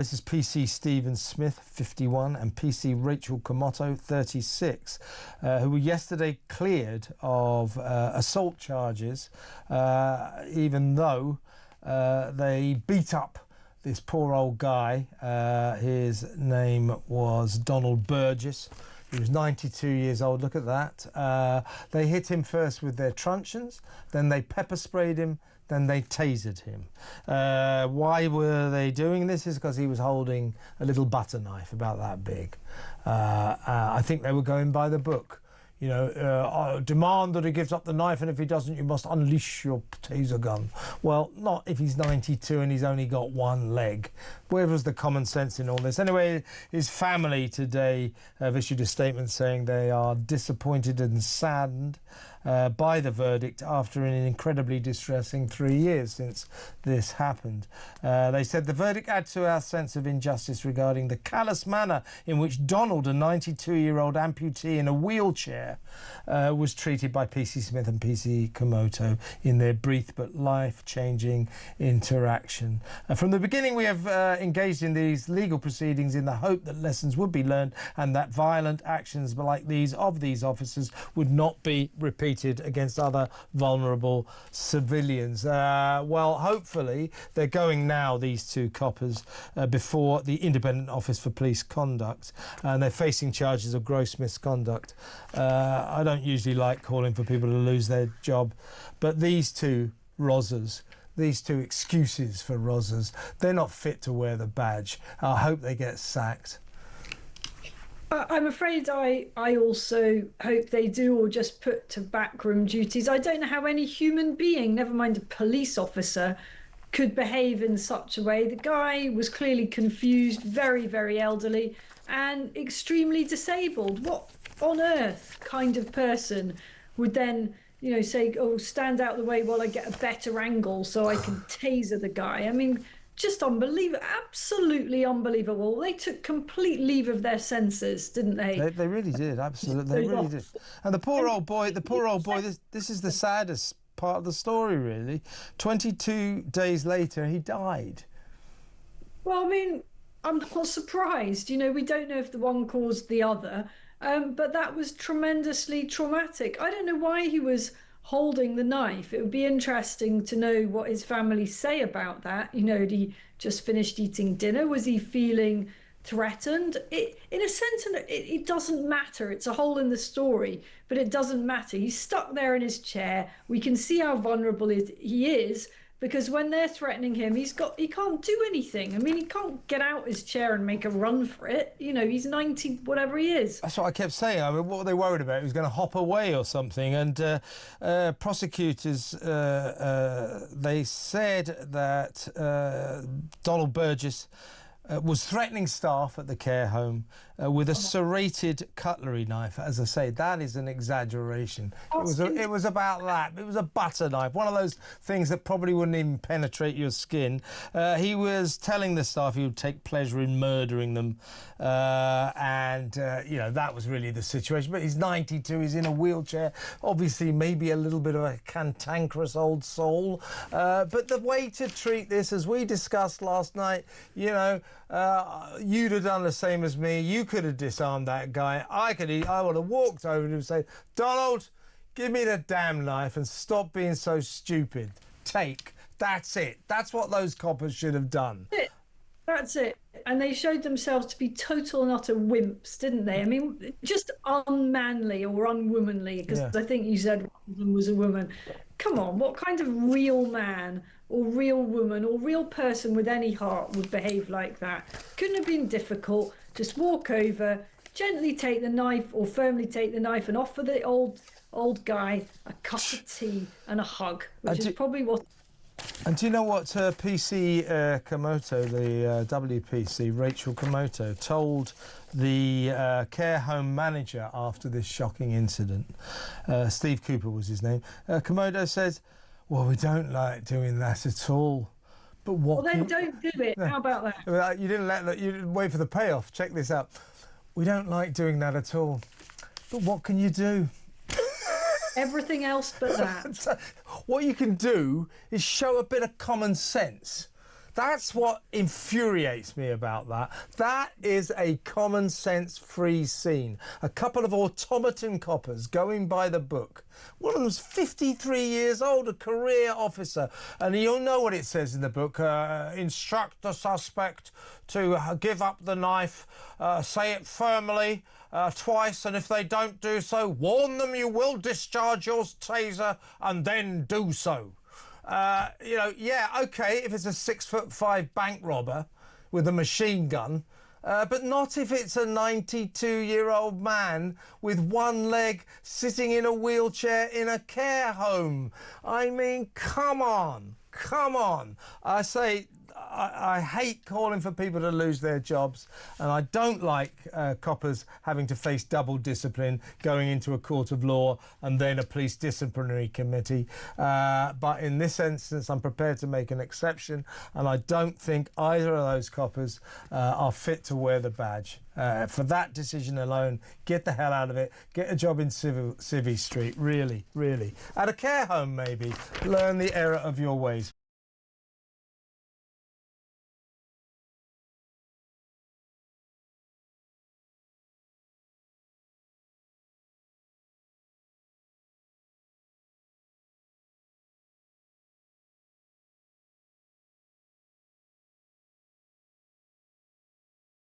This is PC Stephen Smith, 51, and PC Rachel Komoto, 36, who were yesterday cleared of assault charges, even though they beat up this poor old guy. His name was Donald Burgess. He was 92 years old. Look at that. They hit him first with their truncheons, then they pepper sprayed him, then they tasered him. Why were they doing this? Is because he was holding a little butter knife about that big. I think they were going by the book. You know, demand that he gives up the knife, and if he doesn't, you must unleash your taser gun. Well, not if he's 92 and he's only got one leg. Where was the common sense in all this? Anyway, his family today have issued a statement saying they are disappointed and saddened by the verdict after an incredibly distressing 3 years since this happened. They said the verdict adds to our sense of injustice regarding the callous manner in which Donald, a 92-year-old amputee in a wheelchair, was treated by PC Smith and PC Komoto in their brief but life-changing interaction. From the beginning, we have engaged in these legal proceedings in the hope that lessons would be learned and that violent actions like these of these officers would not be repeated against other vulnerable civilians. Well, hopefully they're going now, these two coppers, before the Independent Office for Police Conduct, and they're facing charges of gross misconduct. I don't usually like calling for people to lose their job, but these two rozzers, these two excuses for rozzers, they're not fit to wear the badge. I hope they get sacked. I'm afraid I also hope they do, or just put to backroom duties. I don't know how any human being, never mind a police officer, could behave in such a way. The guy was clearly confused, very, very elderly, and extremely disabled. What on earth kind of person would then, you know, say, oh, stand out the way while I get a better angle so I can taser the guy? I mean, just unbelievable, absolutely unbelievable. They took complete leave of their senses, didn't they? They really did, absolutely, they really did. And the poor old boy, this is the saddest part of the story, really. 22 days later, he died. Well, I mean, I'm not surprised. You know, we don't know if the one caused the other, but that was tremendously traumatic. I don't know why he was holding the knife. It would be interesting to know what his family say about that. You know, had he just finished eating dinner? Was he feeling threatened? In a sense, it doesn't matter. It's a hole in the story, but it doesn't matter. He's stuck there in his chair. We can see how vulnerable he is, because when they're threatening him, he can't do anything. I mean, he can't get out his chair and make a run for it. You know, he's 90, whatever he is. That's what I kept saying. I mean, what were they worried about? He was going to hop away or something. And prosecutors, they said that Donald Burgess was threatening staff at the care home with a serrated cutlery knife. As I say, that is an exaggeration. It was about that. It was a butter knife, one of those things that probably wouldn't even penetrate your skin. He was telling the staff he would take pleasure in murdering them, and you know, that was really the situation. But he's 92, he's in a wheelchair, obviously maybe a little bit of a cantankerous old soul. But the way to treat this, as we discussed last night, you know, you'd have done the same as me. You could have disarmed that guy. I would have walked over to him and said, Donald, give me the damn knife and stop being so stupid. That's it. That's what those coppers should have done. That's it. And they showed themselves to be total and utter wimps, didn't they? I mean, just unmanly or unwomanly, because I think you said one of them was a woman. Come on, what kind of real man or real woman or real person with any heart would behave like that? Couldn't have been difficult. Just walk over, gently take the knife, or firmly take the knife, and offer the old guy a cup of tea and a hug, which is probably what... And do you know what PC Komoto, the WPC, Rachel Komoto, told the care home manager after this shocking incident? Steve Cooper was his name. Komoto says, well, we don't like doing that at all. But what? Well, then don't do it. How about that? You didn't wait for the payoff. Check this out. We don't like doing that at all. But what can you do? Everything else but that. What you can do is show a bit of common sense. That's what infuriates me about that. That is a common sense free scene. A couple of automaton coppers going by the book. One of them's 53 years old, a career officer, and you'll know what it says in the book. Instruct the suspect to give up the knife, say it firmly twice, and if they don't do so, warn them you will discharge your taser and then do so. You know, yeah, okay, if it's a 6'5" bank robber with a machine gun, but not if it's a 92-year-old man with one leg sitting in a wheelchair in a care home. I mean, come on, come on. I say, I hate calling for people to lose their jobs, and I don't like coppers having to face double discipline, going into a court of law and then a police disciplinary committee. But in this instance, I'm prepared to make an exception, and I don't think either of those coppers are fit to wear the badge. For that decision alone, get the hell out of it. Get a job in Civvy Street, really, really. At a care home, maybe. Learn the error of your ways.